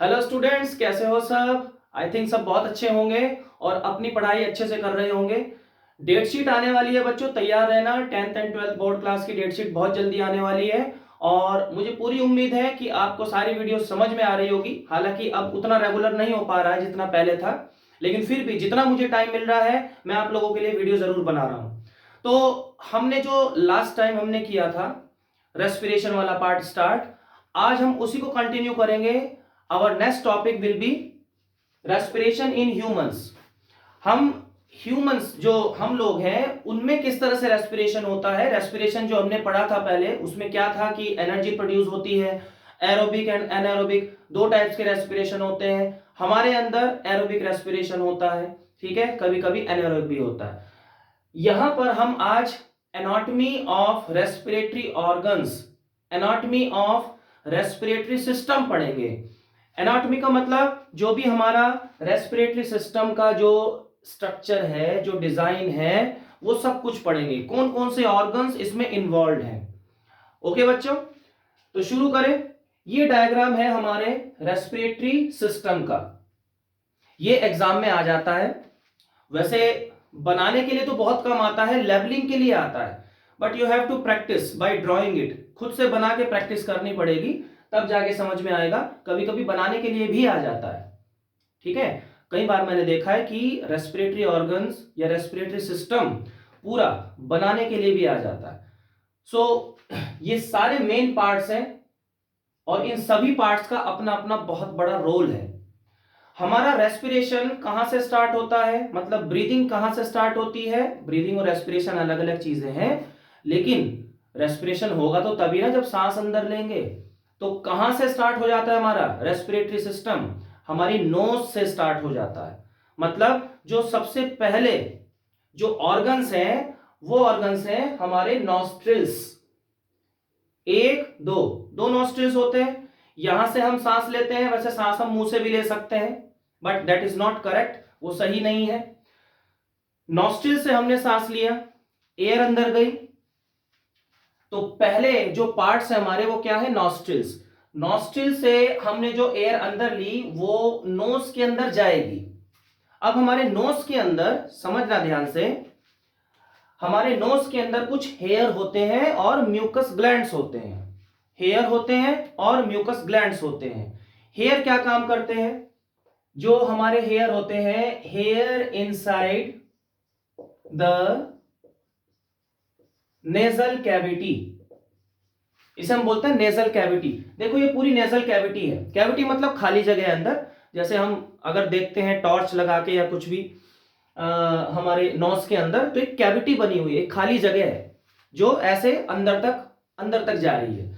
Hello students, कैसे हो सब। आई थिंक सब बहुत अच्छे होंगे और अपनी पढ़ाई अच्छे से कर रहे होंगे। डेट शीट आने वाली है बच्चों, तैयार रहना। 10th and 12th board class की डेट शीट बहुत जल्दी आने वाली है और मुझे पूरी उम्मीद है कि आपको सारी वीडियो समझ में आ रही होगी। हालांकि अब उतना रेगुलर नहीं हो पा रहा है जितना पहले था, लेकिन फिर भी जितना मुझे टाइम मिल रहा है मैं आप लोगों के लिए वीडियो जरूर बना रहा हूं। तो हमने जो लास्ट टाइम हमने किया था रेस्पिरेशन वाला पार्ट स्टार्ट, आज हम उसी को कंटिन्यू करेंगे। Our next topic will be respiration in humans. हम ह्यूमंस जो हम लोग हैं उनमें किस तरह से रेस्पिरेशन होता है। रेस्पिरेशन जो हमने पढ़ा था पहले, उसमें क्या था कि एनर्जी प्रोड्यूस होती है। एरोबिक एंड एनारोबिक दो टाइप्स के रेस्पिरेशन होते हैं। हमारे अंदर एरोबिक रेस्पिरेशन होता है, ठीक है, कभी कभी एनारोबिक भी होता है। यहां पर हम आज anatomy of respiratory organs, anatomy of respiratory system पढ़ेंगे। एनाटॉमी का मतलब जो भी हमारा रेस्पिरेटरी सिस्टम का जो स्ट्रक्चर है, जो डिजाइन है, वो सब कुछ पढ़ेंगे। कौन कौन से ऑर्गन्स इसमें इन्वॉल्व हैं। ओके बच्चों, तो शुरू करें। ये डायग्राम है हमारे रेस्पिरेटरी सिस्टम का। ये एग्जाम में आ जाता है। वैसे बनाने के लिए तो बहुत कम आता है, लेबलिंग के लिए आता है, but you have to practice by drawing it. खुद से बना के प्रैक्टिस करनी पड़ेगी, तब जाके समझ में आएगा। कभी कभी बनाने के लिए भी आ जाता है, ठीक है। कई बार मैंने देखा है कि रेस्पिरेटरी ऑर्गन्स या रेस्पिरेटरी सिस्टम पूरा बनाने के लिए भी आ जाता है। सो ये सारे मेन पार्ट्स हैं और इन सभी पार्ट्स का अपना अपना बहुत बड़ा रोल है। हमारा रेस्पिरेशन कहां से स्टार्ट होता है, मतलब ब्रीदिंग कहां से स्टार्ट होती है। ब्रीदिंग और रेस्पिरेशन अलग अलग चीजें हैं, लेकिन रेस्पिरेशन होगा तो तभी ना जब सांस अंदर लेंगे। तो कहां से स्टार्ट हो जाता है हमारा रेस्पिरेटरी सिस्टम, हमारी नोज से स्टार्ट हो जाता है। मतलब जो सबसे पहले जो ऑर्गन्स हैं वो ऑर्गन्स हैं हमारे नॉस्ट्रिल्स। एक दो दो नॉस्ट्रिल्स होते हैं, यहां से हम सांस लेते हैं। वैसे सांस हम मुंह से भी ले सकते हैं, but that is not correct, वो सही नहीं है। नॉस्ट्रिल से हमने सांस लिया, एयर अंदर गई, तो पहले जो पार्ट्स है हमारे वो क्या है, नॉस्ट्रिल्स। नॉस्ट्रिल से हमने जो एयर अंदर ली वो नोज के अंदर जाएगी। अब हमारे नोज के अंदर समझना ध्यान से, हमारे नोज के अंदर कुछ हेयर होते हैं और म्यूकस ग्लैंड्स होते हैं। हेयर होते हैं और म्यूकस ग्लैंड्स होते हैं। हेयर क्या काम करते हैं, जो हमारे हेयर होते हैं, hair inside the nasal cavity, इसे हम बोलते हैं नेजल कैविटी। देखो ये पूरी नेजल कैविटी है। कैविटी मतलब खाली जगह है अंदर। जैसे हम अगर देखते हैं टॉर्च लगा के या कुछ भी हमारे नोज के अंदर, तो एक कैविटी बनी हुई है, एक खाली जगह है जो ऐसे अंदर तक जा रही है,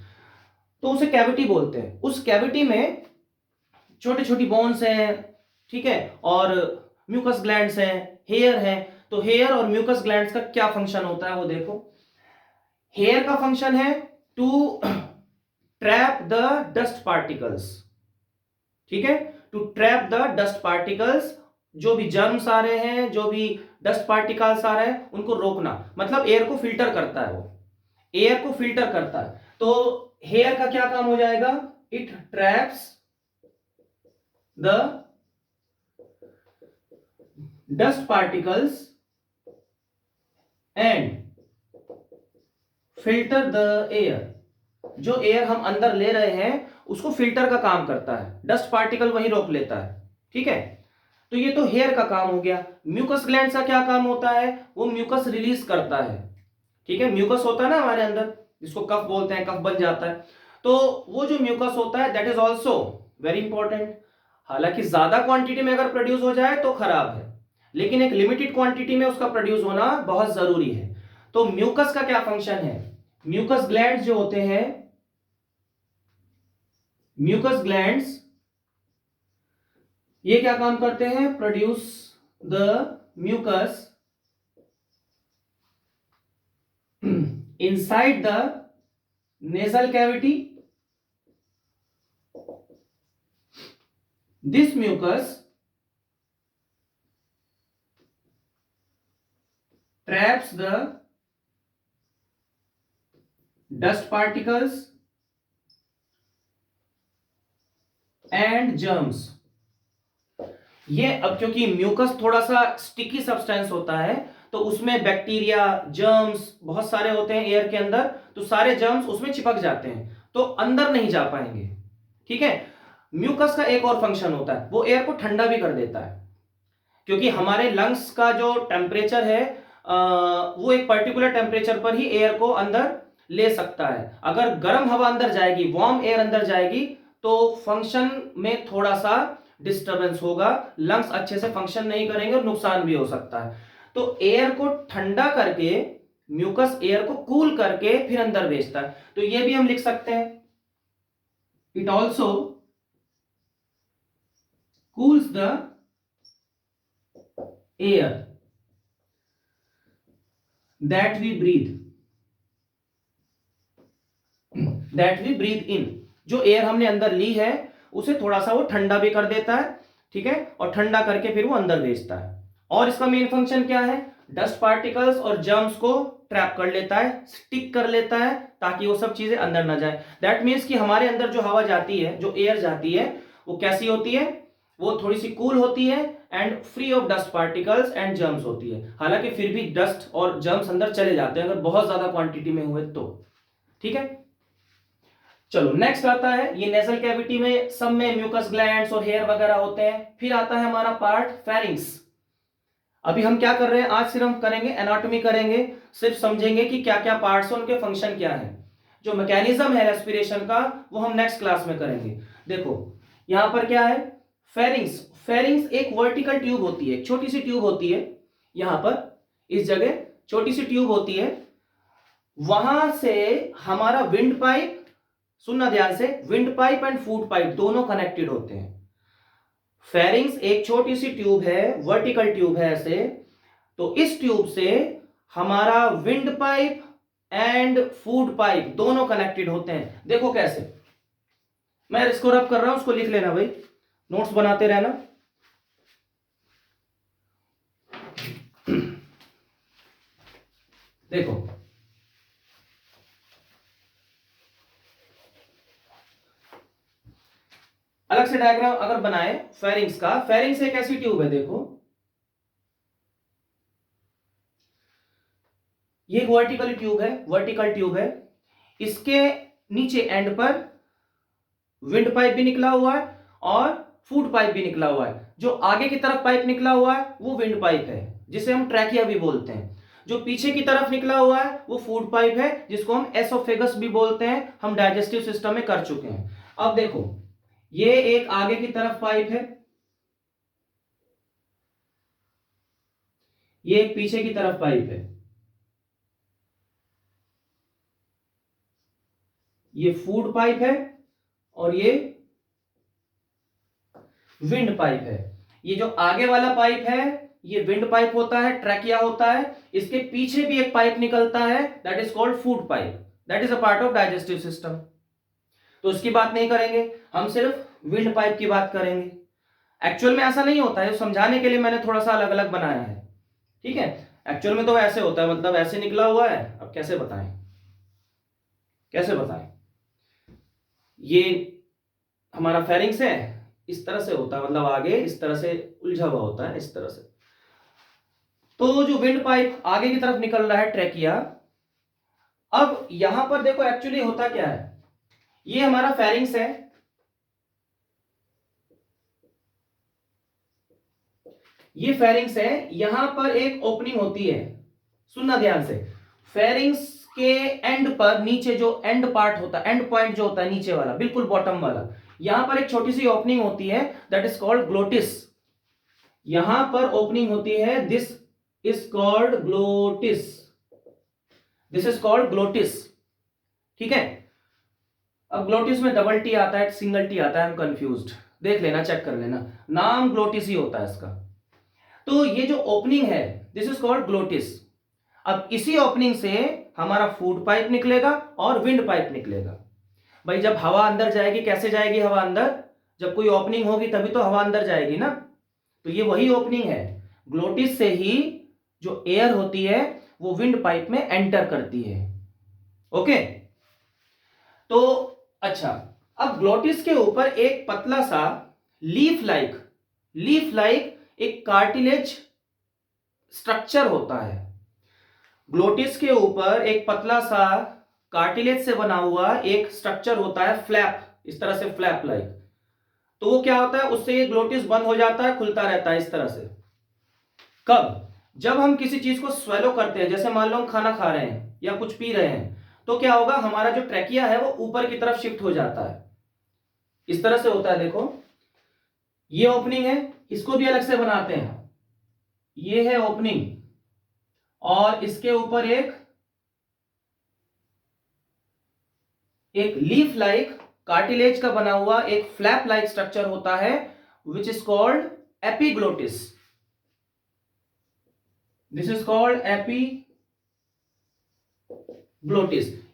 तो उसे कैविटी बोलते हैं। उस कैविटी में छोटी छोटी बोन्स हैं, ठीक है, और म्यूकस ग्लैंड्स हैं, हेयर हैं। तो हेयर और म्यूकस ग्लैंड्स का क्या फंक्शन होता है वो देखो। हेयर का फंक्शन है to trap the dust particles, ठीक है, to trap the dust particles. जो भी जर्म्स आ रहे हैं, जो भी डस्ट पार्टिकल्स आ रहे हैं, उनको रोकना। मतलब एयर को फिल्टर करता है वो, एयर को फिल्टर करता है। तो हेयर का क्या काम हो जाएगा, it traps the dust particles and filter the air. जो एयर हम अंदर ले रहे हैं उसको फिल्टर का काम करता है, डस्ट पार्टिकल वहीं रोक लेता है, ठीक है। तो ये तो हेयर का काम हो गया। म्यूकस ग्लैंड का क्या काम होता है, वो म्यूकस रिलीज करता है, ठीक है। म्यूकस होता है ना हमारे अंदर, जिसको कफ बोलते हैं, कफ बन जाता है। तो वो जो म्यूकस होता है that is also very important. हालांकि ज्यादा क्वांटिटी में अगर प्रोड्यूस हो जाए तो खराब है, लेकिन एक लिमिटेड क्वांटिटी में उसका प्रोड्यूस होना बहुत जरूरी है। तो म्यूकस का क्या फंक्शन है, म्यूकस ग्लैंड्स जो होते हैं, म्यूकस ग्लैंड्स ये क्या काम करते हैं, produce the mucus inside the nasal cavity. This mucus traps the dust particles and germs. ये अब क्योंकि म्यूकस थोड़ा सा स्टिकी सब्सटेंस होता है, तो उसमें बैक्टीरिया, जर्म्स बहुत सारे होते हैं एयर के अंदर, तो सारे जर्म्स उसमें चिपक जाते हैं, तो अंदर नहीं जा पाएंगे। ठीक है। म्यूकस का एक और फंक्शन होता है, वो एयर को ठंडा भी कर देता है, क्योंकि हमारे लंग्स का जो टेम्परेचर है वो एक पर्टिकुलर टेम्परेचर पर ही एयर को अंदर ले सकता है। अगर गर्म हवा अंदर जाएगी, वार्म एयर अंदर जाएगी, तो फंक्शन में थोड़ा सा डिस्टरबेंस होगा, लंग्स अच्छे से फंक्शन नहीं करेंगे और नुकसान भी हो सकता है। तो एयर को ठंडा करके, म्यूकस एयर को कूल करके फिर अंदर भेजता है। तो ये भी हम लिख सकते हैं, it also cools the air that we breathe in। जो एयर हमने अंदर ली है उसे थोड़ा सा वो ठंडा भी कर देता है, ठीक है, और ठंडा करके फिर वो अंदर भेजता है। और इसका मेन फंक्शन क्या है? डस्ट पार्टिकल्स और जर्म्स को ट्रैप कर लेता है, स्टिक कर लेता है, ताकि वो सब चीजें अंदर ना जाए। दैट मीन्स कि हमारे अंदर जो हवा जाती है, जो एयर जाती है, वो कैसी होती है? वो थोड़ी सी कूल होती है and free of dust particles and germs होती है। हालांकि फिर भी डस्ट और जर्म्स अंदर चले जाते हैं अगर बहुत ज्यादा क्वांटिटी में हुए तो। ठीक है, चलो नेक्स्ट आता है, ये नेजल कैविटी में सब में म्यूकस ग्लैंड्स और हेयर वगैरह होते हैं। फिर आता है हमारा पार्ट फेरिंग्स। अभी हम क्या कर रहे हैं, आज सिर्फ हम करेंगे एनाटॉमी करेंगे, सिर्फ समझेंगे कि क्या क्या पार्ट्स हैं, उनके फंक्शन क्या है। जो मैकेनिज्म है रेस्पिरेशन का वो हम नेक्स्ट क्लास में करेंगे। देखो यहां पर क्या है, फेरिंग्स। फेरिंग्स एक वर्टिकल ट्यूब होती है, छोटी सी ट्यूब होती है, यहां पर इस जगह छोटी सी ट्यूब होती है, वहां से हमारा विंड पाइप, सुनना ध्यान से, wind pipe and food pipe दोनों कनेक्टेड होते हैं। फेरिंग्स एक छोटी सी ट्यूब है, वर्टिकल ट्यूब है ऐसे, तो इस ट्यूब से हमारा wind pipe and food pipe दोनों कनेक्टेड होते हैं। देखो कैसे, मैं इसको रब कर रहा हूं, उसको लिख लेना भाई, नोट्स बनाते रहना। देखो अलग से डायग्राम अगर बनाए फेरिंग्स का, फेरिंग्स एक ऐसी ट्यूब है, देखो ये एक वर्टिकल ट्यूब है, वर्टिकल ट्यूब है, इसके नीचे एंड पर विंड पाइप भी निकला हुआ है और फूड पाइप भी निकला हुआ है। जो आगे की तरफ पाइप निकला हुआ है वो विंड पाइप है, जिसे हम ट्रैकिया भी बोलते हैं। जो पीछे की तरफ निकला हुआ है वो फूड पाइप है, जिसको हम एसोफेगस भी बोलते हैं, हम डाइजेस्टिव सिस्टम में कर चुके हैं। अब देखो ये एक आगे की तरफ पाइप है, ये एक पीछे की तरफ पाइप है, ये फूड पाइप है और ये विंड पाइप है। ये जो आगे वाला पाइप है ये विंड पाइप होता है, ट्रैकिया होता है। इसके पीछे भी एक पाइप निकलता है, that is called food pipe, that is a part of digestive system. तो उसकी बात नहीं करेंगे, हम सिर्फ विंड पाइप की बात करेंगे। एक्चुअल में ऐसा नहीं होता है, समझाने के लिए मैंने थोड़ा सा अलग अलग बनाया है, ठीक है। एक्चुअल में तो ऐसे होता है, मतलब ऐसे निकला हुआ है। अब कैसे बताएं, कैसे बताएं, ये हमारा फेरिंग्स है, इस तरह से होता है, मतलब आगे इस तरह से उलझा हुआ होता है, इस तरह से। तो जो विंड पाइप आगे की तरफ निकल रहा है, ट्रैकिया। अब यहां पर देखो एक्चुअली होता क्या है, ये हमारा फेरिंग्स है, ये फेरिंग्स है, यहां पर एक ओपनिंग होती है, सुनना ध्यान से। फेरिंग्स के एंड पर नीचे जो एंड पार्ट होता है, एंड पॉइंट जो होता है नीचे वाला, बिल्कुल बॉटम वाला, यहां पर एक छोटी सी ओपनिंग होती है, दैट इज कॉल्ड ग्लोटिस। यहां पर ओपनिंग होती है, this is called glottis, this is called glottis, ठीक है। अब ग्लोटिस में डबल टी आता है, सिंगल टी आता है, आई एम कंफ्यूज्ड, देख लेना, चेक कर लेना, नाम ग्लोटिस ही होता है इसका। तो ये जो ओपनिंग है दिस इज कॉल्ड ग्लोटिस। अब इसी ओपनिंग से हमारा फूड पाइप निकलेगा और विंड पाइप निकलेगा। भाई जब हवा अंदर जाएगी, कैसे जाएगी हवा अंदर? जब कोई ओपनिंग होगी तभी तो हवा अंदर जाएगी ना। तो ये वही ओपनिंग है, ग्लोटिस से ही जो एयर होती है वो विंड पाइप में एंटर करती है। ओके, तो अच्छा, अब ग्लोटिस के ऊपर एक पतला सा लीफ लाइक एक कार्टिलेज स्ट्रक्चर होता है। ग्लोटिस के ऊपर एक पतला सा कार्टिलेज से बना हुआ एक स्ट्रक्चर होता है, फ्लैप, इस तरह से फ्लैप लाइक। तो वो क्या होता है, उससे ये ग्लोटिस बंद हो जाता है, खुलता रहता है इस तरह से। कब? जब हम किसी चीज को स्वेलो करते हैं, जैसे मान लो हम खाना खा रहे हैं या कुछ पी रहे हैं, तो क्या होगा, हमारा जो ट्रैकिया है वो ऊपर की तरफ शिफ्ट हो जाता है, इस तरह से होता है। देखो ये ओपनिंग है, इसको भी अलग से बनाते हैं, ये है ओपनिंग, और इसके ऊपर एक लीफ लाइक कार्टिलेज का बना हुआ एक फ्लैप लाइक स्ट्रक्चर होता है, which is called epiglottis. This is called epiglottis.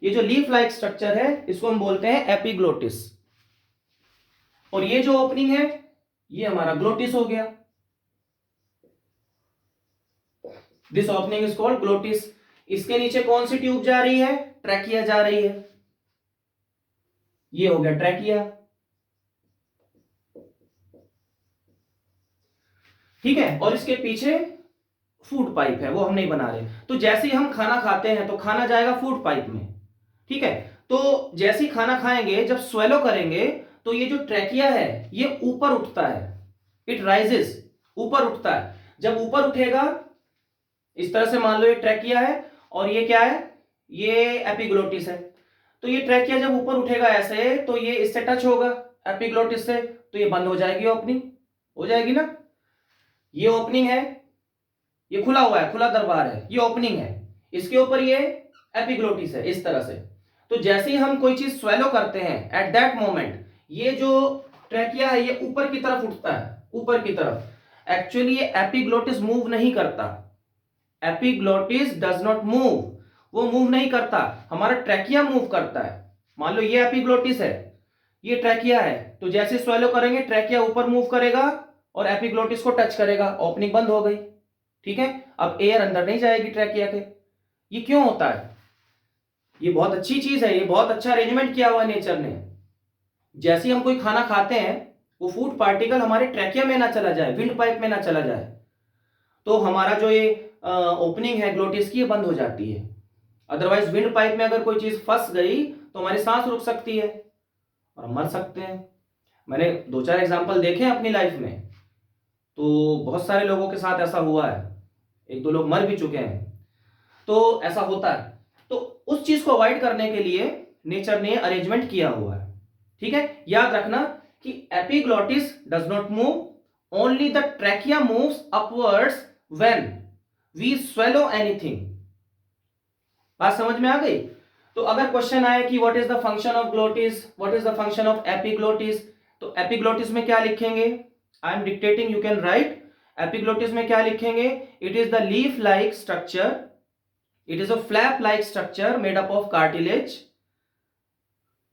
ये जो लीफ लाइक स्ट्रक्चर है इसको हम बोलते हैं एपिग्लोटिस। और ये जो ओपनिंग है ये हमारा ग्लोटिस हो गया। This opening is called glottis. इसके नीचे कौन सी ट्यूब जा रही है? ट्रैकिया जा रही है। ये हो गया ट्रैकिया, ठीक है। और इसके पीछे फूड पाइप है, वो हम नहीं बना रहे। तो जैसे ही हम खाना खाते हैं तो खाना जाएगा फूड पाइप में, ठीक है। तो जैसे ही खाना खाएंगे, जब स्वेलो करेंगे, तो ये जो ट्रैकिया है ये ऊपर उठता है, इट राइजेस, ऊपर उठता है। जब ऊपर उठेगा, इस तरह से मान लो ये ट्रैकिया है और ये क्या है, ये एपिग्लोटिस है। तो ये ट्रैकिया जब ऊपर उठेगा ऐसे, तो ये इससे टच होगा एपिग्लोटिस से, तो ये बंद हो जाएगी, ओपनिंग हो जाएगी ना। ये ओपनिंग है, ये खुला हुआ है, खुला दरबार है, ये ओपनिंग है, इसके ऊपर ये एपिग्लोटिस है, इस तरह से। तो जैसे ही हम कोई चीज स्वेलो करते हैं, एट दैट मोमेंट ये जो ट्रैकिया है ये ऊपर की तरफ उठता है, ऊपर की तरफ। एक्चुअली ये एपिग्लोटिस मूव नहीं करता, एपिग्लोटिस डज नॉट मूव, वो मूव नहीं करता, हमारा ट्रैकिया मूव करता है। मान लो ये एपिग्लोटिस है, ये ट्रैकिया है, तो जैसे स्वेलो करेंगे ट्रैकिया ऊपर मूव करेगा और एपिग्लोटिस को टच करेगा, ओपनिंग बंद हो गई, ठीक है। अब एयर अंदर नहीं जाएगी ट्रैकिया के। ये क्यों होता है? ये बहुत अच्छी चीज है, ये बहुत अच्छा अरेंजमेंट किया हुआ है नेचर ने। जैसे ही हम कोई खाना खाते हैं, वो फूड पार्टिकल हमारे ट्रैकिया में ना चला जाए, विंड पाइप में ना चला जाए, तो हमारा जो ये ओपनिंग है ग्लोटिस की, ये बंद हो जाती है। अदरवाइज विंड पाइप में अगर कोई चीज फंस गई तो हमारी सांस रुक सकती है और हम मर सकते हैं। मैंने 2-4 एग्जांपल देखे हैं अपनी लाइफ में, तो बहुत सारे लोगों के साथ ऐसा हुआ है, 1-2 लोग मर भी चुके हैं। तो ऐसा होता है, तो उस चीज को अवॉइड करने के लिए नेचर ने अरेंजमेंट किया हुआ है, ठीक है। याद रखना कि epiglottis does not move, only the trachea moves upwards when we swallow anything. बात समझ में आ गई? तो अगर क्वेश्चन आए कि what is the function of glottis, what is the function of epiglottis, तो एपिग्लोटिस में क्या लिखेंगे? I am dictating, you can write. Epiglottis में क्या लिखेंगे? It is the leaf like structure, it is a flap like structure made up of cartilage,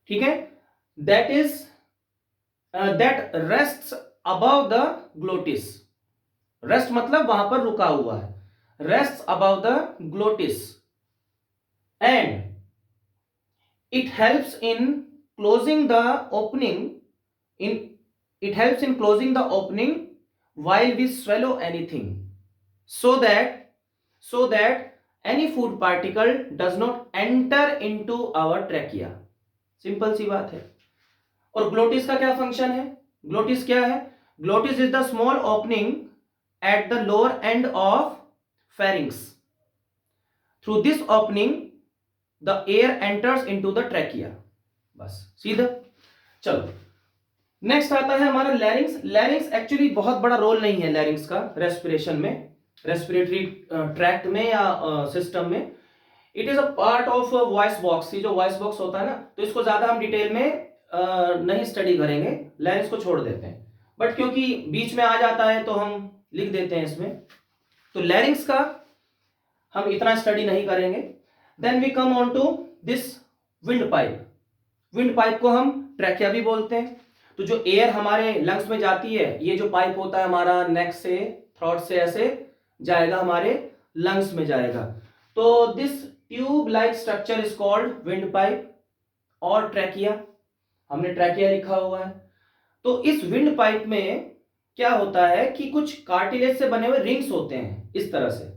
ठीक है, that is that rests above the glottis. Rest मतलब वहां पर रुका हुआ है, rests above the glottis, and it helps in closing the opening while we swallow anything, so that any food particle does not enter into our trachea। Simple सी बात है। और ग्लोटिस का क्या फंक्शन है? ग्लोटिस क्या है? Glottis is the small opening at the lower end of pharynx. Through this opening the air enters into the trachea। बस सीधा। चलो नेक्स्ट आता है हमारा लैरिंग्स। लैरिंग्स एक्चुअली बहुत बड़ा रोल नहीं है लैरिंग्स का रेस्पिरेशन में, रेस्पिरेटरी ट्रैक्ट में या सिस्टम में। It is a part of voice box. ये जो वॉइस बॉक्स होता है ना, तो इसको ज्यादा हम डिटेल में नहीं स्टडी करेंगे, लैरिंग्स को छोड़ देते हैं। बट क्योंकि बीच में आ जाता है तो हम लिख देते हैं इसमें, तो लैरिंग्स का हम इतना स्टडी नहीं करेंगे। Then we come on to this wind pipe। Wind pipe को हम ट्रैकिया भी बोलते हैं। तो जो एयर हमारे लंग्स में जाती है, ये जो पाइप होता है हमारा नेक से, थ्रोट से ऐसे जाएगा, हमारे लंग्स में जाएगा। तो this tube like structure is called wind pipe और ट्रैकिया। हमने ट्रैकिया लिखा हुआ है। तो इस विंड पाइप में क्या होता है कि कुछ कार्टिलेज से बने हुए रिंग्स होते हैं इस तरह से।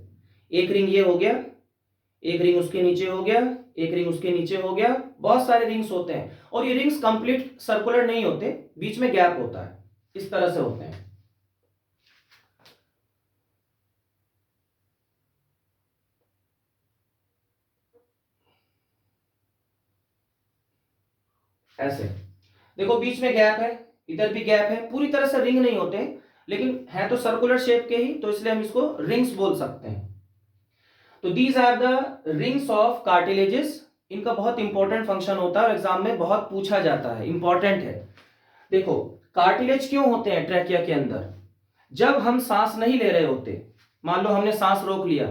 एक रिंग ये हो गया, एक रिंग उसके नीचे हो गया, एक रिंग उसके नीचे हो गया, बहुत सारे रिंग्स होते हैं। और ये रिंग्स कंप्लीट सर्कुलर नहीं होते, बीच में गैप होता है, इस तरह से होते हैं। ऐसे देखो बीच में गैप है, इधर भी गैप है, पूरी तरह से रिंग नहीं होते लेकिन है तो सर्कुलर शेप के ही, तो इसलिए हम इसको रिंग्स बोल सकते हैं। तो these are the rings of cartilages. इनका बहुत इंपॉर्टेंट फंक्शन होता है और एग्जाम में बहुत पूछा जाता है, इंपॉर्टेंट है। देखो कार्टिलेज क्यों होते हैं ट्रैकिया के अंदर? जब हम सांस नहीं ले रहे होते, मान लो हमने सांस रोक लिया,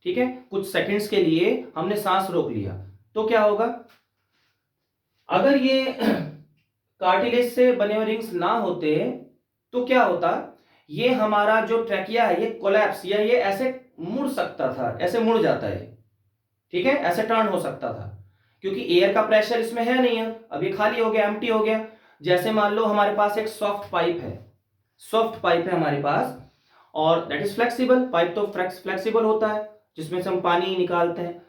ठीक है, कुछ सेकंड्स के लिए हमने सांस रोक लिया, तो क्या होगा? अगर ये कार्टिलेज से बने हुए रिंग्स ना होते तो क्या होता? ये हमारा जो ट्रैकिया है ये कोलैप्स, या ये ऐसे मुड़ सकता था, ऐसे मुड़ जाता है, ठीक है, ऐसे टर्न हो सकता था, क्योंकि एयर का प्रेशर इसमें है नहीं है, अब ये खाली हो गया, एम्प्टी हो गया। जैसे मान लो हमारे पास एक सॉफ्ट पाइप है, सॉफ्ट पाइप है हमारे पास, और दैट इज फ्लेक्सिबल पाइप, तो फ्लेक्सिबल होता है जिसमें से हम पानी निकालते हैं।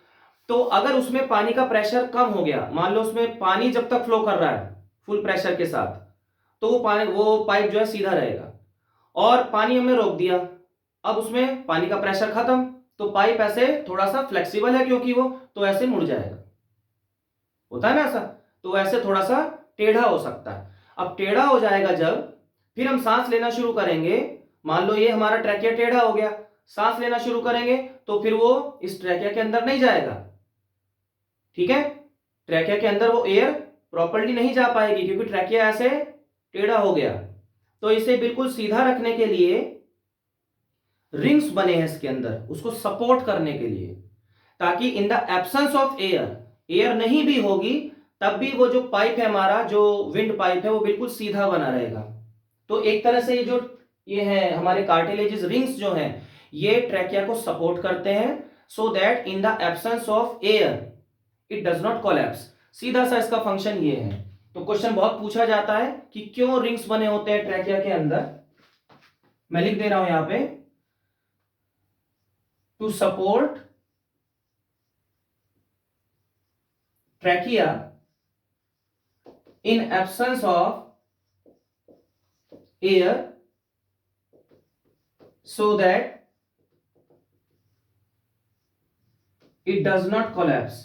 तो अगर उसमें पानी का प्रेशर कम हो गया, मान लो उसमें पानी जब तक फ्लो कर रहा है फुल प्रेशर के साथ, तो वो पाइप जो है सीधा रहेगा। और पानी हमने रोक दिया, अब उसमें पानी का प्रेशर खत्म, तो पाइप ऐसे थोड़ा सा फ्लेक्सिबल है क्योंकि वो, तो ऐसे मुड़ जाएगा, होता है ना ऐसा, तो ऐसे थोड़ा सा टेढ़ा हो सकता है। अब टेढ़ा हो जाएगा जब, फिर हम सांस लेना शुरू करेंगे, मान लो ये हमारा ट्रैकिया टेढ़ा हो गया, सांस लेना शुरू करेंगे तो फिर वो इस ट्रैकिया के अंदर नहीं जाएगा, ठीक है, ट्रैकिया के अंदर वो एयर प्रॉपर्ली नहीं जा पाएगी क्योंकि ट्रैकिया ऐसे टेढ़ा हो गया। तो इसे बिल्कुल सीधा रखने के लिए रिंग्स बने हैं इसके अंदर, उसको सपोर्ट करने के लिए, ताकि in the absence of air, air नहीं भी होगी तब भी वो जो पाइप है हमारा, जो विंड पाइप है, वो बिल्कुल सीधा बना रहेगा। तो एक तरह से ये है हमारे कार्टिलेजेस रिंग्स जो हैं, ये ट्रैकिया को सपोर्ट करते हैं, so that in the absence of air it does not collapse. सीधा सा इसका फंक्शन ये है। तो क्वेश्चन बहुत पूछा जाता है कि क्यों रिंग्स बने होते हैं ट्रैकिया के अंदर। मैं लिख दे रहा हूं यहां पे, to support trachea in absence of air so that it does not collapse,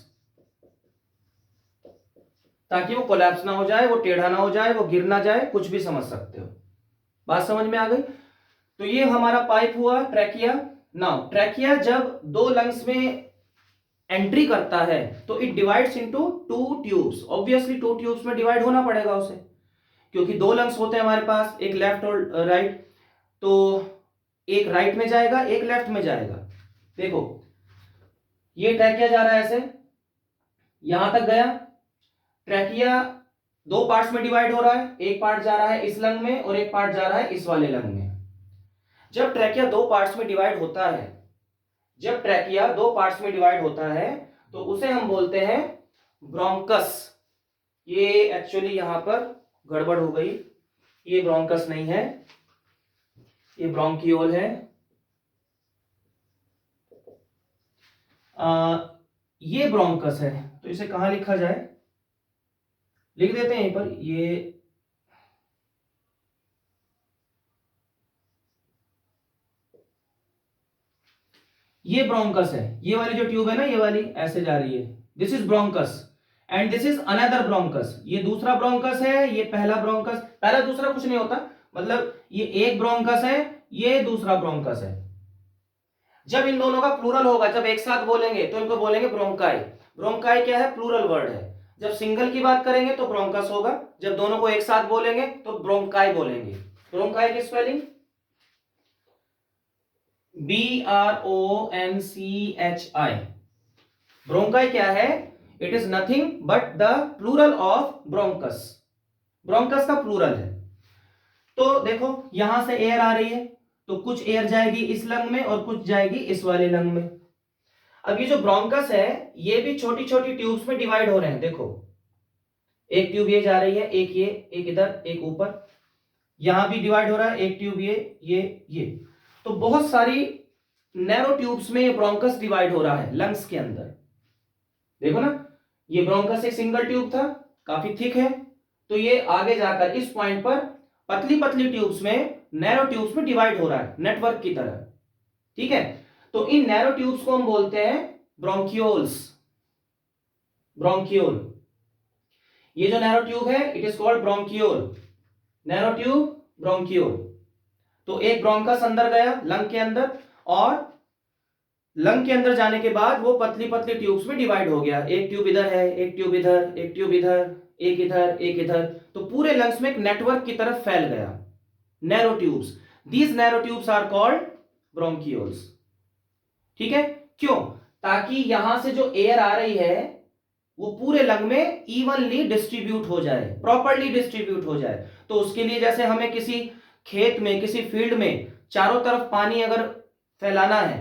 ताकि वो कोलैप्स ना हो जाए, वो टेढ़ा ना हो जाए, वो गिर ना जाए, कुछ भी समझ सकते हो। बात समझ में आ गई? तो ये हमारा पाइप हुआ ट्रैकिया। नाउ ट्रैकिया जब दो लंग्स में एंट्री करता है तो it divides into two tubes. Obviously two tubes में डिवाइड होना पड़ेगा उसे, क्योंकि दो लंग्स होते हैं हमारे पास, एक लेफ्ट और राइट, तो एक राइट में जाएगा, एक लेफ्ट में जाएगा। देखो ये ट्रैकिया जा रहा है ऐसे, यहां तक गया, ट्रैकिया दो पार्ट्स में डिवाइड हो रहा है, एक पार्ट जा रहा है इस लंग में और एक पार्ट जा रहा है इस वाले लंग में। जब ट्रैकिया दो पार्ट्स में डिवाइड होता है, जब ट्रैकिया दो पार्ट्स में डिवाइड होता है तो उसे हम बोलते हैं ब्रोंकस। ये एक्चुअली यहां पर गड़बड़ हो गई, ये ब्रोंकस नहीं है, ये ब्रोंकियोल है। ये ब्रोंकस है, तो इसे कहां लिखा जाए? लिख देते हैं यहीं पर, ये ब्रोंकस है। ये वाली जो ट्यूब है ना, ये वाली ऐसे जा रही है, this is bronchus and this is another bronchus. ये दूसरा ब्रोंकस है, ये पहला ब्रोंकस, पहला दूसरा कुछ नहीं होता, मतलब ये एक ब्रोंकस है, ये दूसरा ब्रोंकस है। जब इन दोनों का प्लूरल होगा, जब एक साथ बोलेंगे तो इनको बोलेंगे ब्रोंकाई। ब्रोंकाई क्या है? प्लूरल वर्ड है। जब सिंगल की बात करेंगे तो ब्रोंकस होगा, जब दोनों को एक साथ बोलेंगे तो ब्रोंकाई बोलेंगे। ब्रोंकाई की स्पेलिंग BRONCHI। ब्रोंकाई क्या है? It is nothing but the plural of bronchus. Bronchus का प्लूरल है। तो देखो यहां से एयर आ रही है, तो कुछ एयर जाएगी इस लंग में और कुछ जाएगी इस वाले लंग में। अब ये जो ब्रोंकस है, ये भी छोटी छोटी ट्यूब्स में डिवाइड हो रहे हैं। देखो एक ट्यूब ये जा रही है, एक ये, एक इधर, एक ऊपर, यहां भी डिवाइड हो रहा है, एक ट्यूब ये। तो बहुत सारी नैरो ट्यूब्स में ये ब्रोंकस डिवाइड हो रहा है लंग्स के अंदर। देखो ना, ये ब्रोंकस एक सिंगल ट्यूब था, काफी थिक है, तो ये आगे जाकर इस पॉइंट पर पतली पतली ट्यूब्स में, नैरो ट्यूब्स में डिवाइड हो रहा है नेटवर्क की तरह। ठीक है, तो इन नैरो ट्यूब्स को हम बोलते हैं ब्रोंकियोल्स। ब्रोंकियोल, ये जो नैरो ट्यूब है it is called bronchiole. Narrow tube, bronchiole. तो एक ब्रोंकस अंदर गया लंग के अंदर, और लंग के अंदर जाने के बाद वो पतली पतली ट्यूब्स में डिवाइड हो गया। एक ट्यूब इधर है, एक ट्यूब इधर, एक ट्यूब इधर, एक इधर, एक इधर, तो पूरे लंग्स में एक नेटवर्क की तरफ फैल गया, narrow tubes. These narrow tubes are called bronchioles. ठीक है, क्यों? ताकि यहां से जो एयर आ रही है वो पूरे लंग में इवनली डिस्ट्रीब्यूट हो जाए, प्रॉपरली डिस्ट्रीब्यूट हो जाए। तो उसके लिए जैसे हमें किसी खेत में, किसी फील्ड में चारों तरफ पानी अगर फैलाना है,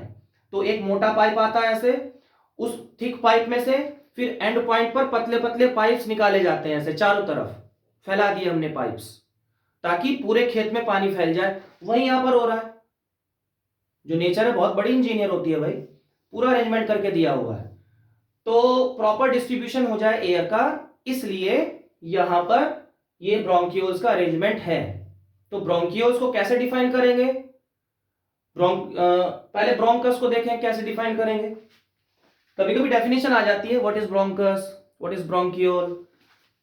तो एक मोटा पाइप आता है ऐसे, उस थिक पाइप में से फिर एंड पॉइंट पर पतले पतले पाइप्स निकाले जाते हैं, ऐसे चारों तरफ फैला दिए हमने पाइप्स, ताकि पूरे खेत में पानी फैल जाए। वही यहां पर हो रहा है। जो नेचर है बहुत बड़ी इंजीनियर होती है भाई, पूरा अरेंजमेंट करके दिया हुआ है, तो प्रॉपर डिस्ट्रीब्यूशन हो जाए एयर का, इसलिए यहां पर ये ब्रोंकियोल्स का अरेंजमेंट है। तो ब्रोंकियोल्स को कैसे डिफाइन करेंगे? पहले ब्रोंकस को देखें कैसे डिफाइन करेंगे। कभी कभी डेफिनेशन आ जाती है, what is bronchus, what is bronchiole,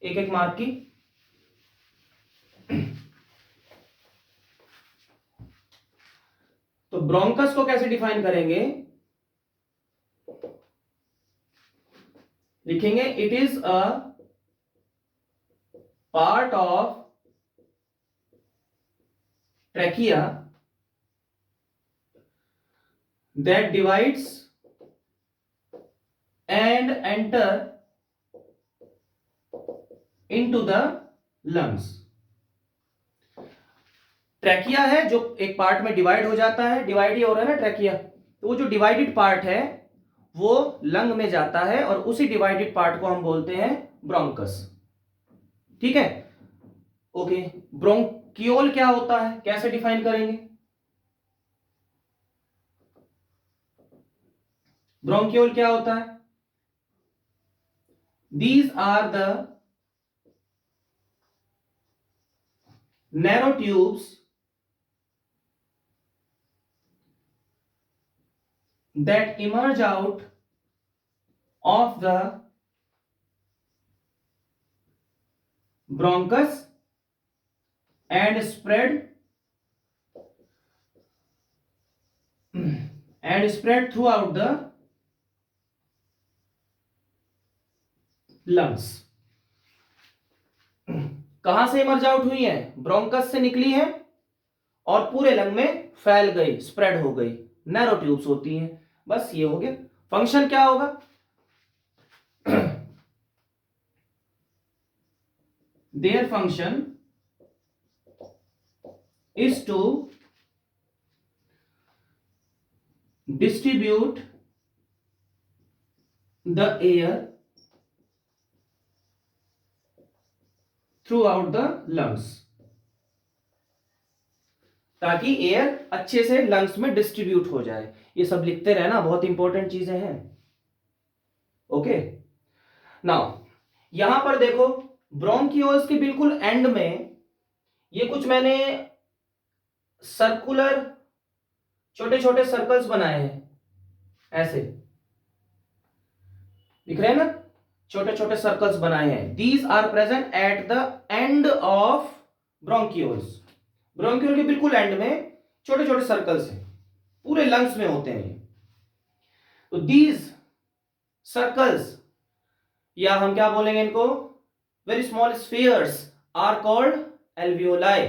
एक एक मार्क की। तो ब्रोंकस को कैसे डिफाइन करेंगे? लिखेंगे it is a part of trachea that divides and enter into the lungs। Trachea है जो एक पार्ट में डिवाइड हो जाता है, डिवाइड ही हो रहा है ना ट्रैकिया, तो वो जो डिवाइडेड पार्ट है वो लंग में जाता है, और उसी डिवाइडेड पार्ट को हम बोलते हैं ब्रोंकस। ठीक है, ओके। ब्रोंकियोल क्या होता है, कैसे डिफाइन करेंगे? ब्रोंकियोल क्या होता है? These are the narrow tubes that emerge out of the bronchus and spread throughout the lungs। कहां से इमर्ज आउट हुई है? ब्रोंकस से निकली है और पूरे लंग में फैल गई, स्प्रेड हो गई, नैरो ट्यूब्स होती हैं। बस ये हो गया। फंक्शन क्या होगा? Their function is to distribute the air throughout the lungs, ताकि एयर अच्छे से लंग्स में डिस्ट्रीब्यूट हो जाए। ये सब लिखते रहना, बहुत इंपॉर्टेंट चीजें हैं। ओके, नाउ यहां पर देखो ब्रोंकियोल्स के बिल्कुल एंड में ये कुछ मैंने सर्कुलर छोटे छोटे सर्कल्स बनाए हैं, ऐसे दिख रहे हैं ना, छोटे छोटे सर्कल्स बनाए हैं। These are present at the end of bronchioles. Bronchiole के बिल्कुल एंड में छोटे छोटे सर्कल्स हैं, पूरे लंग्स में होते हैं। तो दीज सर्कल्स, या हम क्या बोलेंगे इनको, very small spheres, are called alveoli.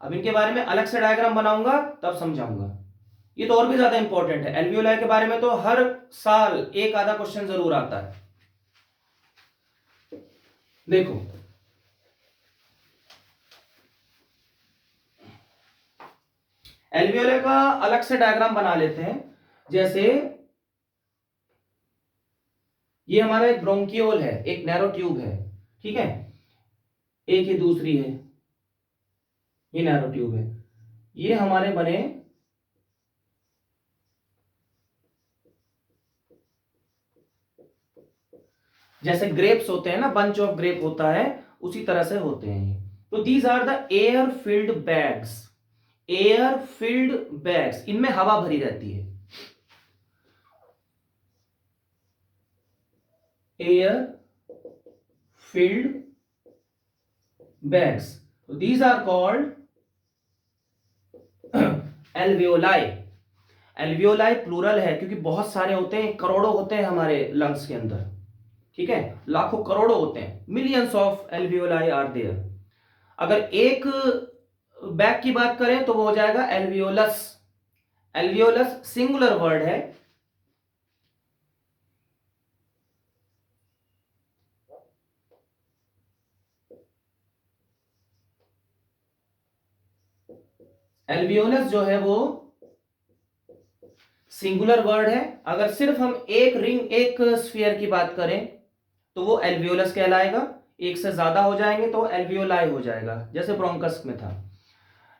अब इनके बारे में अलग से डायग्राम बनाऊंगा तब समझाऊंगा, ये तो और भी ज्यादा इंपॉर्टेंट है। एल्वियोलाई के बारे में तो हर साल एक आधा क्वेश्चन जरूर आता है। देखो एल्वियोलाई का अलग से डायग्राम बना लेते हैं। जैसे ये हमारा एक ब्रोंकियोल है, एक नैरो ट्यूब है, ठीक है। एक ये दूसरी है, ये नैरो ट्यूब है, ये हमारे बने जैसे ग्रेप्स होते हैं ना, बंच ऑफ ग्रेप होता है, उसी तरह से होते हैं ये। तो these are the air filled bags, air filled bags, इनमें हवा भरी रहती है, air filled bags. These are called alveoli. Alveoli plural है क्योंकि बहुत सारे होते हैं, करोड़ों होते हैं हमारे लंग्स के अंदर, ठीक है, लाखों करोड़ों होते हैं, millions of alveoli are there. अगर एक बैग की बात करें तो वो हो जाएगा एल्वियोलस। एल्वियोलस सिंगुलर वर्ड है, एल्वियोलस जो है वो सिंगुलर वर्ड है। अगर सिर्फ हम एक रिंग, एक स्फीयर की बात करें तो वो एल्वियोलस कहलाएगा, एक से ज्यादा हो जाएंगे तो एल्वियोलाई हो जाएगा, जैसे ब्रोंकस में था,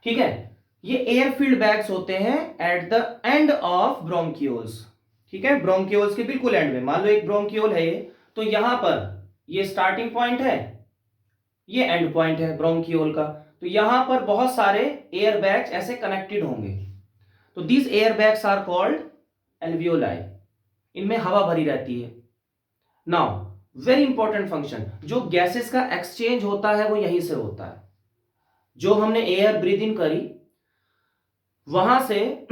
ठीक है। ये एयर फील्ड बैग्स होते हैं eight the end of bronchioles, ठीक है, ब्रोंकियोल्स के बिल्कुल एंड में। मान लो एक ब्रोंकियोल है ये, तो यहां पर ये स्टार्टिंग पॉइंट है, ये एंड पॉइंट है ब्रोंकियोल का, तो यहां पर बहुत सारे एयर बैग्स ऐसे कनेक्टेड होंगे, तो these air bags are called alveoli, इनमें हवा भरी रहती है। नाउ वेरी इंपॉर्टेंट फंक्शन, जो गैसेस का एक्सचेंज होता है वो यहीं से होता है। जो हमने एयर ब्रीद इन करी, वहां से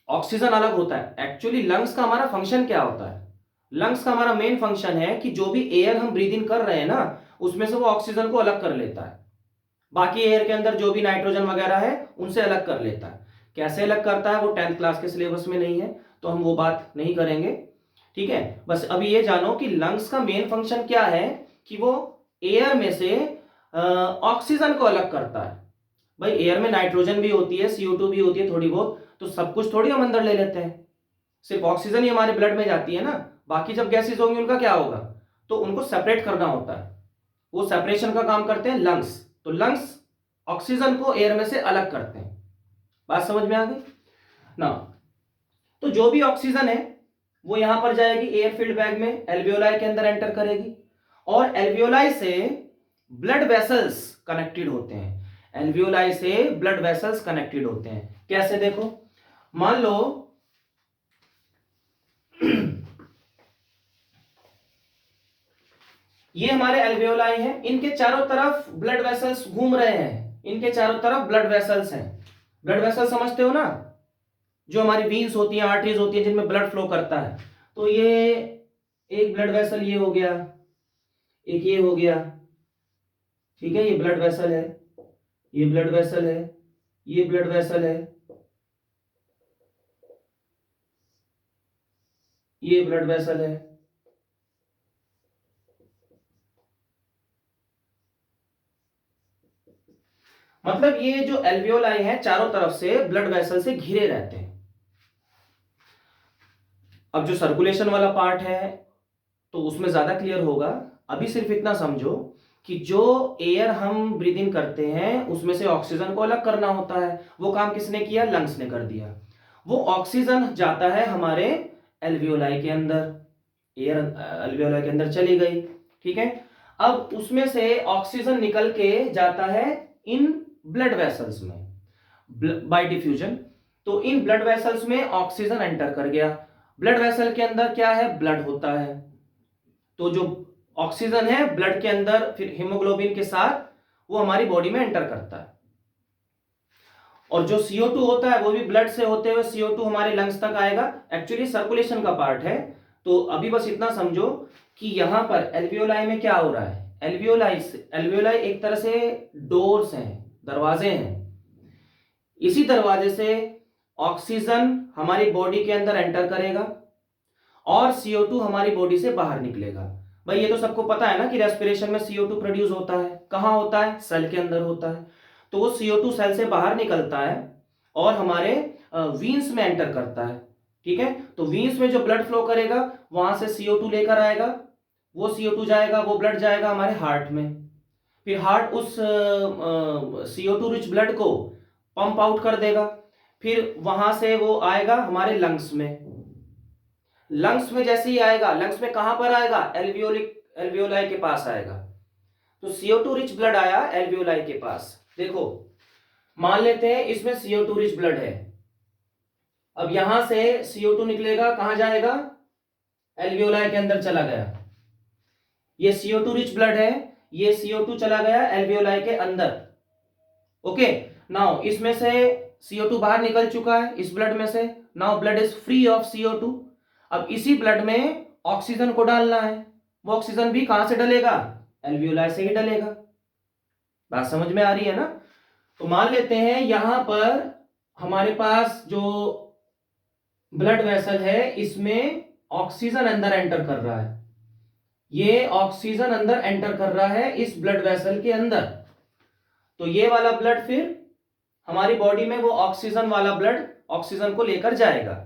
ऑक्सीजन अलग होता है। एक्चुअली लंग्स का हमारा फंक्शन क्या होता है? लंग्स का हमारा मेन फंक्शन है कि जो भी एयर हम ब्रीद इन कर रहे हैं ना, उसमें से वो ऑक्सीजन को अलग कर लेता है, बाकी एयर के अंदर जो भी नाइट्रोजन वगैरह है उनसे अलग कर लेता है। कैसे अलग करता है वो 10th क्लास के सिलेबस में नहीं है, तो हम वो बात नहीं करेंगे, ठीक है। बस अभी ये जानो कि लंग्स का मेन फंक्शन क्या है, कि वो एयर में से ऑक्सीजन को अलग करता है। भाई एयर में नाइट्रोजन भी होती है, CO2 भी होती है थोड़ी बहुत, तो सब कुछ थोड़ी हम अंदर ले लेते हैं, सिर्फ ऑक्सीजन ही हमारे ब्लड में जाती है ना, बाकी जब गैसेस होंगी उनका क्या होगा, तो उनको सेपरेट करना होता है, वो सेपरेशन का काम करते हैं लंग्स। तो लंग्स ऑक्सीजन को एयर में से अलग करते हैं। बात समझ में आ गई ना? तो जो भी ऑक्सीजन है वो यहां पर जाएगी एयर फील्ड बैग में, एल्वियोलाई के अंदर एंटर करेगी, और एल्वियोलाई से ब्लड वेसल्स कनेक्टेड होते हैं। एल्वियोलाई से ब्लड वेसल्स कनेक्टेड होते हैं। कैसे? देखो, मान लो ये हमारे एल्वियोलाई हैं, इनके चारों तरफ ब्लड वेसल्स घूम रहे हैं, इनके चारों तरफ ब्लड वेसल्स हैं। ब्लड वेसल समझते हो ना, जो हमारी वीन्स होती हैं, आर्टरीज होती हैं, जिनमें ब्लड फ्लो करता है। तो ये एक ब्लड वेसल ये हो गया, एक ये हो गया, ठीक है, ये ब्लड वेसल है, ये ब्लड वेसल है, ये ब्लड वेसल है, ये ब्लड वेसल है, मतलब ये जो एल्वियोलाई है चारों तरफ से ब्लड वेसल से घिरे रहते हैं। अब जो सर्कुलेशन वाला पार्ट है तो उसमें ज्यादा क्लियर होगा, अभी सिर्फ इतना समझो कि जो एयर हम ब्रीद इन करते हैं उसमें से ऑक्सीजन को अलग करना होता है, वो काम किसने किया? लंग्स ने कर दिया। वो ऑक्सीजन जाता है हमारे एल्वियोलाई के अंदर, एयर एल्वियोलाई के अंदर चली गई, ठीक है। अब उसमें से ऑक्सीजन निकल के जाता है इन ब्लड वेसल्स में बाय डिफ्यूजन। तो इन ब्लड वेसल्स में ऑक्सीजन एंटर कर गया। ब्लड वेसल के अंदर क्या है? ब्लड होता है। तो जो ऑक्सीजन है ब्लड के अंदर फिर हीमोग्लोबिन के साथ वो हमारी बॉडी में एंटर करता है, और जो CO2 होता है वो भी ब्लड से होते हुए CO2 हमारे लंग्स तक आएगा। एक्चुअली सर्कुलेशन का पार्ट है। तो अभी बस इतना समझो कि यहां पर एल्वियोलाई में क्या हो रहा है। एल्वियोलाई एक तरह से डोर्स हैं, दरवाजे हैं। इसी दरवाजे से ऑक्सीजन हमारी बॉडी के अंदर एंटर करेगा और CO2 हमारी बॉडी से बाहर निकलेगा। भाई ये तो सबको पता है ना कि रेस्पिरेशन में CO2 प्रोड्यूस होता है। कहां होता है? सेल के अंदर होता है। तो वो CO2 सेल से बाहर निकलता है और हमारे वीन्स में एंटर करता है, ठीक है। तो वीन्स में जो ब्लड फ्लो करेगा वहां से CO2 लेकर आएगा, वो CO2 जाएगा, वो ब्लड जाएगा हमारे हार्ट में, फिर हार्ट उस CO2 रिच ब्लड को पंप आउट कर देगा, फिर वहां से वो आएगा हमारे लंग्स में। लंग्स में जैसे ही आएगा, लंग्स में कहां पर आएगा, एल्वियोलाई के पास आएगा। तो CO2 रिच ब्लड आया एल्वियोलाई के पास। देखो मान लेते हैं इसमें CO2 रिच ब्लड है, अब यहां से CO2 निकलेगा, कहां जाएगा, एल्वियोलाई के अंदर चला गया। ये CO2 रिच ब्लड है, ये CO2 चला गया एल्वियोलाई के अंदर। ओके, नाउ इसमें से CO2 बाहर निकल चुका है इस ब्लड में से। Now blood is free of CO2। अब इसी ब्लड में ऑक्सीजन को डालना है, वो ऑक्सीजन भी कहां से डलेगा, एल्वियोलाई से ही डलेगा। बात समझ में आ रही है ना। तो मान लेते हैं यहां पर हमारे पास जो ब्लड वेसल है इसमें ऑक्सीजन अंदर एंटर कर रहा है, ये ऑक्सीजन अंदर एंटर कर रहा है इस ब्लड वेसल के अंदर। तो ये वाला ब्लड फिर हमारी बॉडी में वो ऑक्सीजन वाला ब्लड ऑक्सीजन को लेकर जाएगा।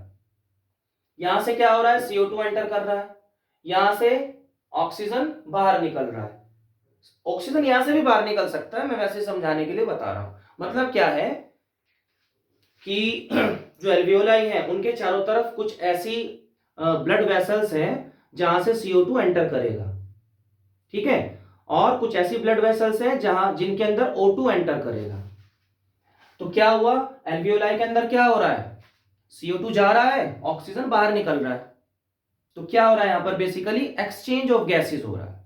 यहां से क्या हो रहा है, CO2 एंटर कर रहा है, यहां से ऑक्सीजन बाहर निकल रहा है। ऑक्सीजन यहां से भी बाहर निकल सकता है, मैं वैसे समझाने के लिए बता रहा हूं। मतलब क्या है कि जो एल्वियोलाई है उनके चारों तरफ कुछ ऐसी ब्लड वेसल्स हैं जहां से CO2 एंटर करेगा, ठीक है, और कुछ ऐसी ब्लड वेसल्स हैं जहां जिनके अंदर O2 एंटर करेगा। तो क्या हुआ, एल्वियोलाई के अंदर क्या हो रहा है, CO2 जा रहा है, ऑक्सीजन बाहर निकल रहा है। तो क्या हो रहा है यहां पर, बेसिकली एक्सचेंज ऑफ गैसेस हो रहा है,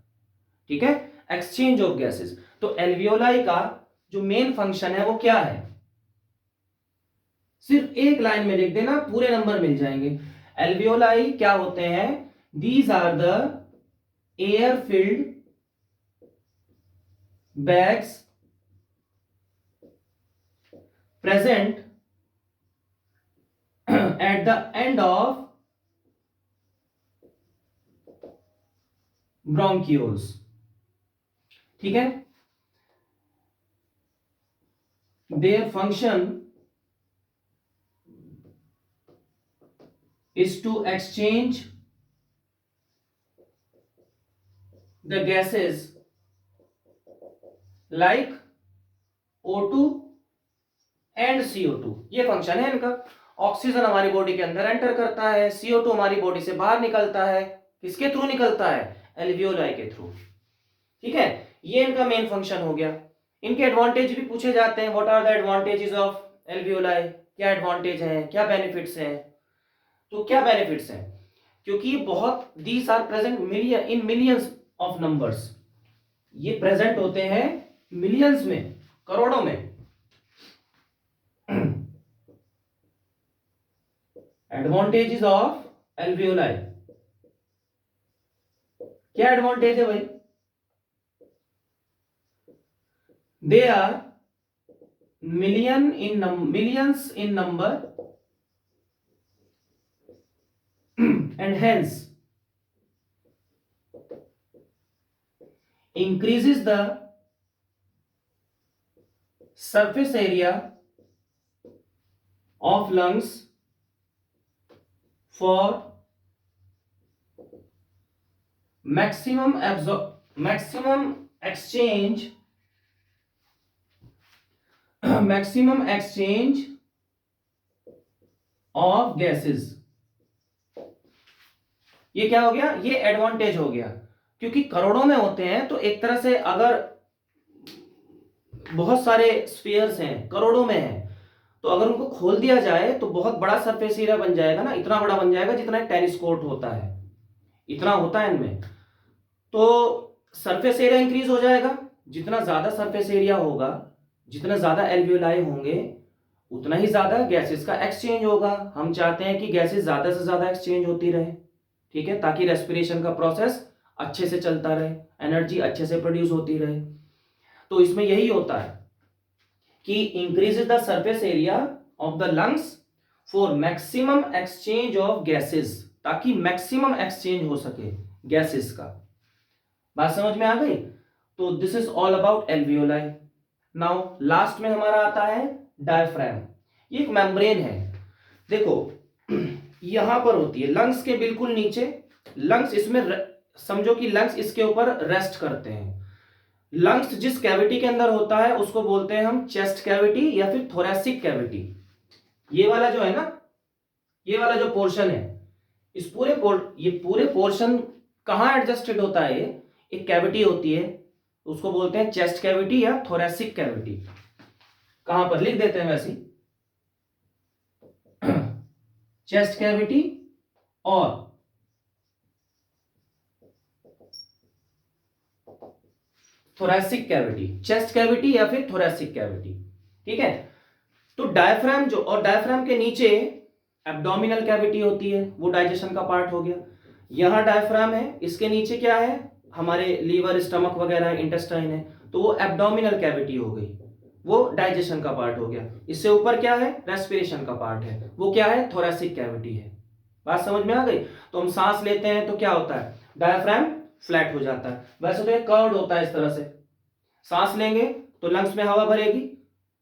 ठीक है, एक्सचेंज ऑफ गैसेस। तो एल्वियोलाई का जो मेन फंक्शन है वो क्या है, सिर्फ एक लाइन में लिख देना, पूरे नंबर मिल जाएंगे। एल्वियोलाई क्या होते हैं, these are the air filled bags present at the end of bronchioles, ठीक है। their function is to exchange the gases like O2 and CO2, ये फंक्शन है इनका। ऑक्सीजन हमारी बॉडी के अंदर एंटर करता है, CO2 हमारी बॉडी से बाहर निकलता है, किसके थ्रू निकलता है, एल्वियोलाई के थ्रू, ठीक है। ये इनका मेन फंक्शन हो गया। इनके एडवांटेज भी पूछे जाते हैं, what are the advantages of alveoli, क्या एडवांटेज हैं, क्या बेनिफिट्स हैं। तो क्या बेनिफिट्स हैं, क्योंकि बहुत these are present in millions of numbers, ये प्रेजेंट होते हैं मिलियंस में, करोड़ों में। एडवांटेजेस ऑफ एल्वियोलाई, क्या एडवांटेज है भाई, they are millions in number and hence increases the surface area of lungs for maximum exchange of gases। ये क्या हो गया, ये एडवांटेज हो गया, क्योंकि करोड़ों में होते हैं। तो एक तरह से अगर बहुत सारे स्फीयर्स हैं, करोड़ों में हैं, तो अगर उनको खोल दिया जाए तो बहुत बड़ा सरफेस एरिया बन जाएगा ना, इतना बड़ा बन जाएगा जितना एक टेनिस कोर्ट होता है, इतना होता है इनमें। तो सरफेस एरिया इंक्रीज हो जाएगा, जितना ज्यादा सरफेस एरिया होगा, जितना ज्यादा एल्वियोलाई होंगे, उतना ही ज्यादा गैसेस का एक्सचेंज होगा। हम चाहते हैं कि गैसेस ज्यादा से ज्यादा एक्सचेंज होती रहे, ठीक है, ताकि रेस्पिरेशन का प्रोसेस अच्छे से चलता रहे, एनर्जी अच्छे से प्रोड्यूस होती रहे। तो इसमें यही होता है कि increases the surface area of the lungs for maximum exchange of gases, ताकि मैक्सिमम एक्सचेंज हो सके गैसेस का। बात समझ में आ गई। तो this is all about alveoli. Now last में हमारा आता है डायफ्राम। ये एक मेम्ब्रेन है, देखो यहां पर होती है लंग्स के बिल्कुल नीचे। लंग्स इसमें समझो कि लंग्स इसके ऊपर रेस्ट करते हैं। लंग्स जिस कैविटी के अंदर होता है उसको बोलते हैं हम चेस्ट कैविटी या फिर थोरेसिक कैविटी। ये वाला जो है ना, ये वाला जो पोर्शन है, ये पूरे पोर्शन कहाँ एडजस्टेड होता है? एक कैविटी होती है, उसको बोलते हैं चेस्ट कैविटी या थोरेसिक कैविटी। कहां पर लिख देते हैं वैसे, चेस्ट कैविटी और थोरेसिक कैविटी, चेस्ट कैविटी या फिर थोरेसिक कैविटी। ठीक है, तो डायफ्राम जो, और डायफ्राम के नीचे एब्डोमिनल कैविटी होती है, वो डाइजेशन का पार्ट हो गया। यहां डायफ्राम है, इसके नीचे क्या है? हमारे लीवर, स्टमक वगैरह, इंटेस्टाइन है, तो वो एब्डोमिनल कैविटी हो गई, वो डाइजेशन का पार्ट हो गया। इससे ऊपर क्या है? रेस्पिरेशन का पार्ट है, वो क्या है? थोरेसिक कैविटी है। बात समझ में आ गई? तो हम सांस लेते हैं तो क्या होता है? डायफ्राम फ्लैट हो जाता है। वैसे तो ये कर्व्ड होता है इस तरह से, सांस लेंगे तो लंग्स में हवा भरेगी,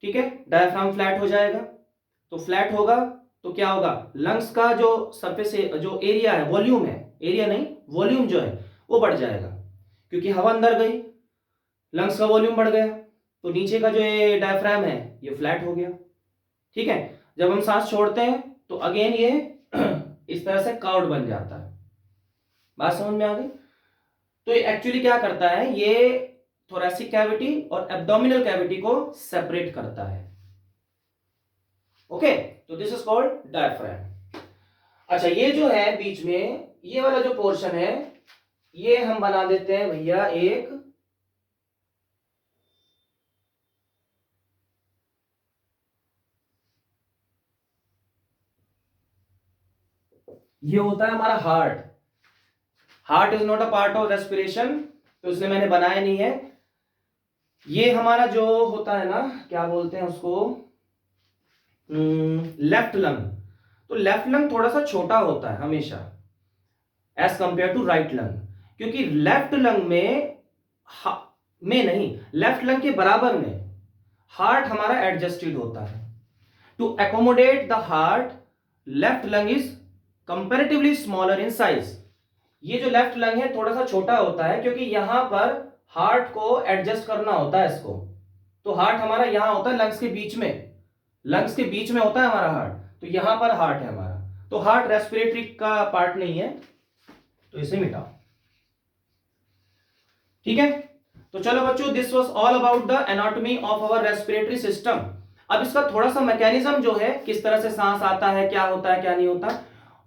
ठीक है, डायफ्राम फ्लैट हो जाएगा। तो फ्लैट होगा तो क्या होगा? लंग्स का जो सरफेस, जो एरिया है, वॉल्यूम है, एरिया नहीं, वॉल्यूम जो है वो बढ़ जाएगा, क्योंकि हवा अंदर गई, लंग्स का वॉल्यूम बढ़ गया, तो नीचे का जो ये डायफ्राम है ये फ्लैट हो गया। ठीक है, जब हम सांस छोड़ते हैं तो अगेन ये इस तरह से कर्व्ड बन जाता है। बात समझ में आ गई? तो ये एक्चुअली क्या करता है? ये थोरेसिक कैविटी और एब्डोमिनल कैविटी को सेपरेट करता है। ओके, तो दिस इज कॉल्ड डायफ्राम। अच्छा, ये जो है बीच में ये वाला जो पोर्शन है, ये हम बना देते हैं भैया एक ये होता है हमारा heart. Heart is not a part of respiration, तो इसलिए मैंने बनाया नहीं है। ये हमारा जो होता है ना, क्या बोलते हैं उसको, लेफ्ट लंग। तो लेफ्ट लंग थोड़ा सा छोटा होता है हमेशा as compare to right lung, क्योंकि लेफ्ट लंग में नहीं, लेफ्ट लंग के बराबर में हार्ट हमारा एडजस्टेड होता है। To accommodate the heart, left lung is comparatively smaller in size. ये जो लेफ्ट लंग है थोड़ा सा छोटा होता है, क्योंकि यहां पर हार्ट को एडजस्ट करना होता है इसको। तो हार्ट हमारा यहां होता है, लंग्स के बीच में, लंग्स के बीच में होता है हमारा हार्ट, तो यहां पर हार्ट है हमारा। तो हार्ट रेस्पिरेटरी का पार्ट नहीं है, तो इसे मिटाओ। ठीक है, तो चलो बच्चों, this was all about the anatomy of our respiratory system. अब इसका थोड़ा सा मैकेनिज्म जो है, किस तरह से सांस आता है, क्या होता है क्या नहीं होता,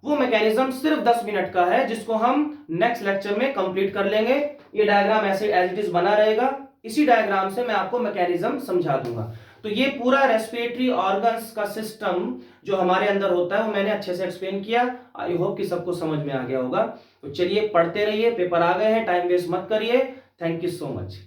वो मैकेनिज्म सिर्फ 10 मिनट का है, जिसको हम नेक्स्ट लेक्चर में कंप्लीट कर लेंगे। ये डायग्राम ऐसे एज इट इज बना रहेगा, इसी डायग्राम से मैं आपको मैकेनिज्म समझा दूंगा। तो ये पूरा रेस्पिरेटरी ऑर्गन्स का सिस्टम जो हमारे अंदर होता है वो मैंने अच्छे से एक्सप्लेन किया। आई होप कि सबको समझ में आ गया होगा। तो चलिए पढ़ते रहिए, पेपर आ गए हैं, टाइम वेस्ट मत करिए। Thank you so much.